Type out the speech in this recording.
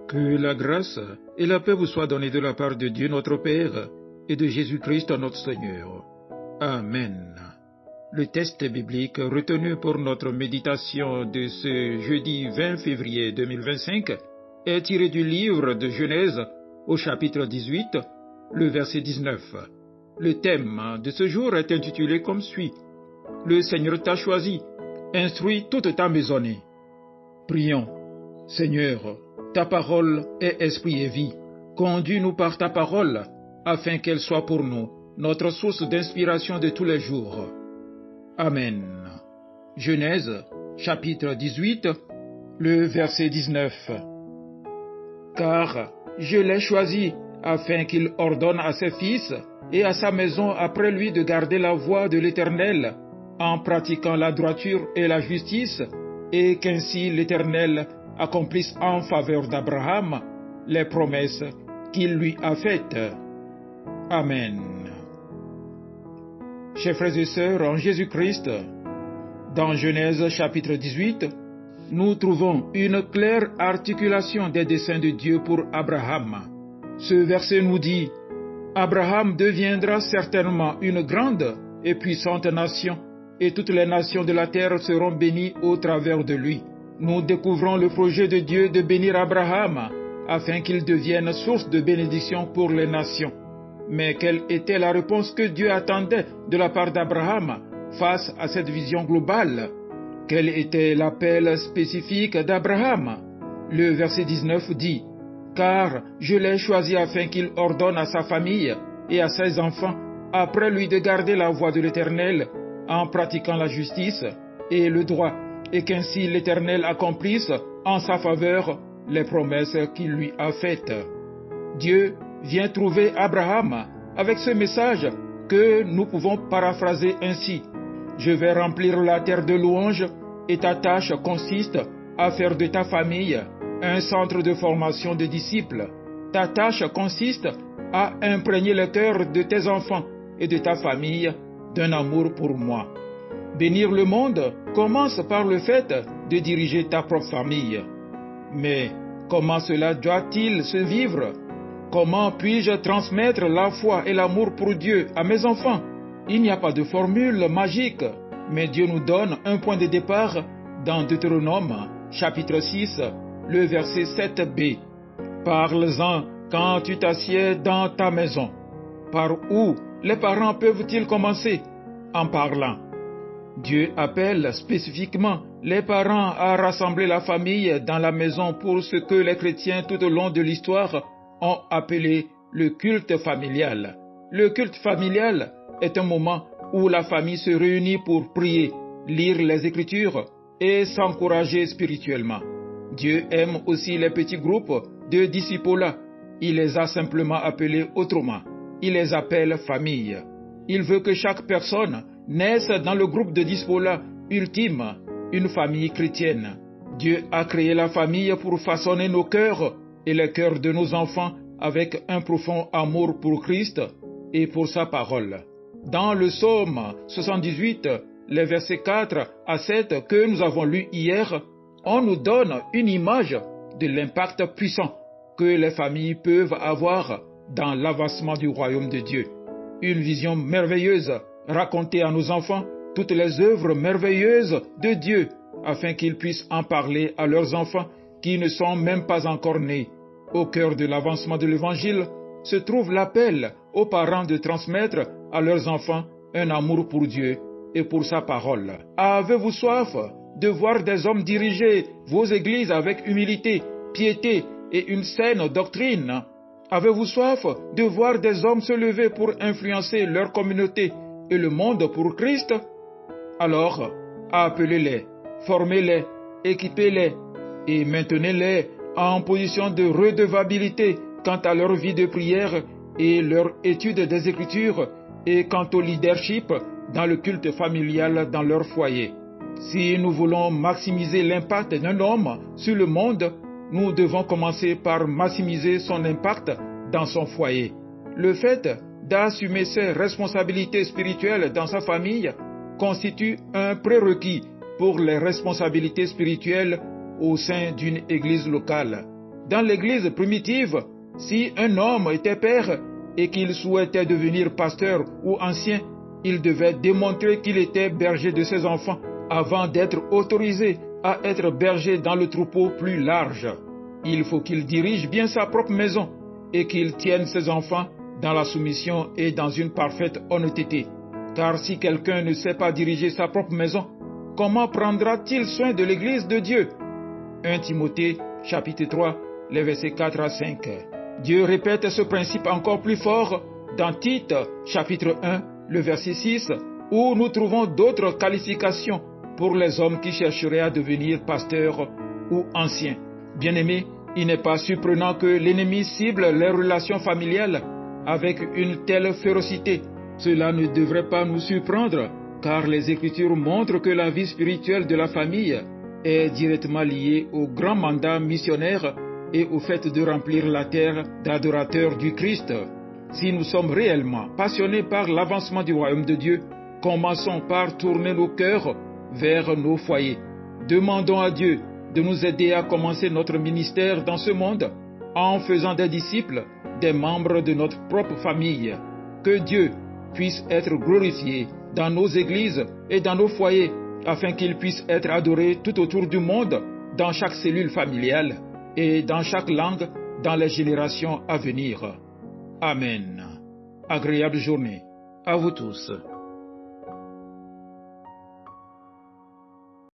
Que la grâce et la paix vous soient données de la part de Dieu notre Père et de Jésus-Christ notre Seigneur. Amen. Le texte biblique retenu pour notre méditation de ce jeudi 20 février 2025 est tiré du livre de Genèse au chapitre 18, le verset 19. Le thème de ce jour est intitulé comme suit: Le Seigneur t'a choisi, instruis toute ta maisonnée. Prions. Seigneur, ta parole est esprit et vie. Conduis-nous par ta parole, afin qu'elle soit pour nous notre source d'inspiration de tous les jours. Amen. Genèse, chapitre 18, le verset 19. Car je l'ai choisi, afin qu'il ordonne à ses fils et à sa maison après lui de garder la voie de l'Éternel, en pratiquant la droiture et la justice, et qu'ainsi l'Éternel accomplisse en faveur d'Abraham les promesses qu'il lui a faites. Amen. Chers frères et sœurs en Jésus-Christ, dans Genèse chapitre 18, nous trouvons une claire articulation des desseins de Dieu pour Abraham. Ce verset nous dit: Abraham deviendra certainement une grande et puissante nation, et toutes les nations de la terre seront bénies au travers de lui. Nous découvrons le projet de Dieu de bénir Abraham, afin qu'il devienne source de bénédiction pour les nations. Mais quelle était la réponse que Dieu attendait de la part d'Abraham face à cette vision globale? Quel était l'appel spécifique d'Abraham? Le verset 19 dit: Car je l'ai choisi afin qu'il ordonne à sa famille et à ses enfants après lui de garder la voie de l'Éternel en pratiquant la justice et le droit, et qu'ainsi l'Éternel accomplisse en sa faveur les promesses qu'il lui a faites. Dieu vient trouver Abraham avec ce message que nous pouvons paraphraser ainsi: Je vais remplir la terre de louanges, et ta tâche consiste à faire de ta famille un centre de formation de disciples. Ta tâche consiste à imprégner le cœur de tes enfants et de ta famille d'un amour pour moi. Bénir le monde commence par le fait de diriger ta propre famille. Mais comment cela doit-il se vivre? Comment puis-je transmettre la foi et l'amour pour Dieu à mes enfants? Il n'y a pas de formule magique, mais Dieu nous donne un point de départ dans Deutéronome, chapitre 6, le verset 7b. Parle-en quand tu t'assieds dans ta maison. Par où les parents peuvent-ils commencer? En parlant. Dieu appelle spécifiquement les parents à rassembler la famille dans la maison pour ce que les chrétiens tout au long de l'histoire ont appelé le culte familial. Le culte familial est un moment où la famille se réunit pour prier, lire les Écritures et s'encourager spirituellement. Dieu aime aussi les petits groupes de disciples. Il les a simplement appelés autrement. Il les appelle famille. Il veut que chaque personne naisse dans le groupe de disciples ultime, une famille chrétienne. Dieu a créé la famille pour façonner nos cœurs et les cœurs de nos enfants avec un profond amour pour Christ et pour sa parole. Dans le psaume 78, les versets 4 à 7 que nous avons lus hier, on nous donne une image de l'impact puissant que les familles peuvent avoir dans l'avancement du royaume de Dieu. Une vision merveilleuse, raconter à nos enfants toutes les œuvres merveilleuses de Dieu, afin qu'ils puissent en parler à leurs enfants qui ne sont même pas encore nés. Au cœur de l'avancement de l'Évangile se trouve l'appel aux parents de transmettre à leurs enfants un amour pour Dieu et pour sa parole. Avez-vous soif de voir des hommes diriger vos églises avec humilité, piété et une saine doctrine? Avez-vous soif de voir des hommes se lever pour influencer leur communauté et le monde pour Christ? Alors, appelez-les, formez-les, équipez-les et maintenez-les en position de redevabilité quant à leur vie de prière et leur étude des Écritures et quant au leadership dans le culte familial dans leur foyer. Si nous voulons maximiser l'impact d'un homme sur le monde, nous devons commencer par maximiser son impact dans son foyer. Le fait d'assumer ses responsabilités spirituelles dans sa famille constitue un prérequis pour les responsabilités spirituelles au sein d'une église locale. dans l'Église primitive, si un homme était père et qu'il souhaitait devenir pasteur ou ancien, il devait démontrer qu'il était berger de ses enfants avant d'être autorisé à être berger dans le troupeau plus large. Il faut qu'il dirige bien sa propre maison et qu'il tienne ses enfants dans la soumission et dans une parfaite honnêteté. Car si quelqu'un ne sait pas diriger sa propre maison, comment prendra-t-il soin de l'Église de Dieu? 1 Timothée, chapitre 3, les versets 4 à 5. Dieu répète ce principe encore plus fort dans Tite, chapitre 1, le verset 6, où nous trouvons d'autres qualifications pour les hommes qui chercheraient à devenir pasteurs ou anciens. Bien-aimés, il n'est pas surprenant que l'ennemi cible les relations familiales avec une telle férocité. Cela ne devrait pas nous surprendre, car les Écritures montrent que la vie spirituelle de la famille est directement liée au grand mandat missionnaire et au fait de remplir la terre d'adorateurs du Christ. Si nous sommes réellement passionnés par l'avancement du royaume de Dieu, commençons par tourner nos cœurs vers nos foyers. Demandons à Dieu de nous aider à commencer notre ministère dans ce monde en faisant des disciples, des membres de notre propre famille. Que Dieu puisse être glorifié dans nos églises et dans nos foyers, afin qu'il puisse être adoré tout autour du monde, dans chaque cellule familiale et dans chaque langue, dans les générations à venir. Amen. Agréable journée à vous tous.